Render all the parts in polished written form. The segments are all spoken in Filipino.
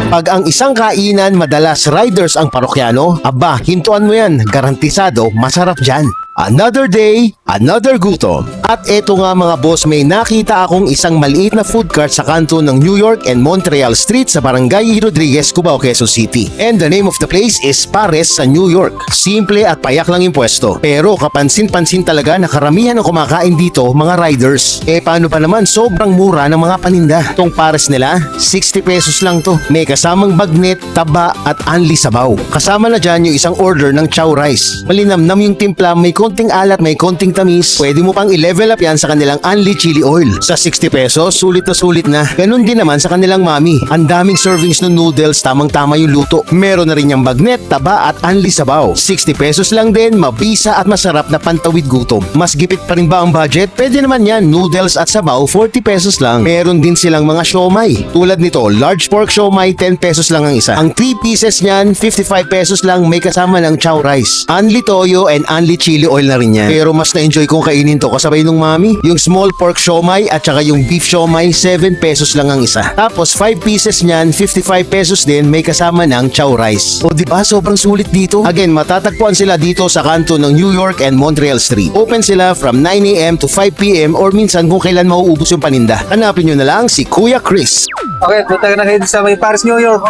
Pag ang isang kainan madalas riders ang parokyano, aba, hintuan mo yan, garantisado, masarap dyan. Another day, another gutom. At eto nga mga boss, may nakita akong isang maliit na food cart sa kanto ng New York and Montreal Street sa Barangay Rodriguez, Cubao, Quezon City. And the name of the place is Pares sa New York. Simple at payak lang yung pwesto. Pero kapansin-pansin talaga na karamihan ng kumakain dito mga riders. Paano pa naman sobrang mura ng mga paninda. Tong Pares nila, 60 pesos lang to. May kasamang bagnet, taba at anli sabaw. Kasama na dyan yung isang order ng chow rice. Malinamnam yung timpla, may konting alat, may konting tamis. Pwede mo pang i-level up yan sa kanilang Anli Chili Oil. Sa 60 pesos, sulit na sulit na. Ganun din naman sa kanilang mami. Ang daming servings ng noodles, tamang-tama yung luto. Meron na rin yung bagnet, taba at Anli Sabaw. 60 pesos lang din, mabisa at masarap na pantawid gutom. Mas gipit pa rin ba ang budget? Pwede naman yan, noodles at sabaw, 40 pesos lang. Meron din silang mga siomay. Tulad nito, large pork siomay, 10 pesos lang ang isa. Ang 3 pieces niyan, 55 pesos lang, may kasama ng chow rice. Anli Toyo and Anli Chili Oil na rin yan. Pero mas na-enjoy kong kainin to kasabay nung mami. Yung small pork siomay at saka yung beef siomay, 7 pesos lang ang isa. Tapos 5 pieces niyan, 55 pesos din, may kasama ng chow rice. O diba, sobrang sulit dito. Again, matatagpuan sila dito sa kanto ng New York and Montreal Street. Open sila from 9 AM to 5 PM or minsan kung kailan mauubos yung paninda. Hanapin nyo na lang si Kuya Chris. Okay, punta na kayo sa may Paris, New York.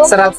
Sarap.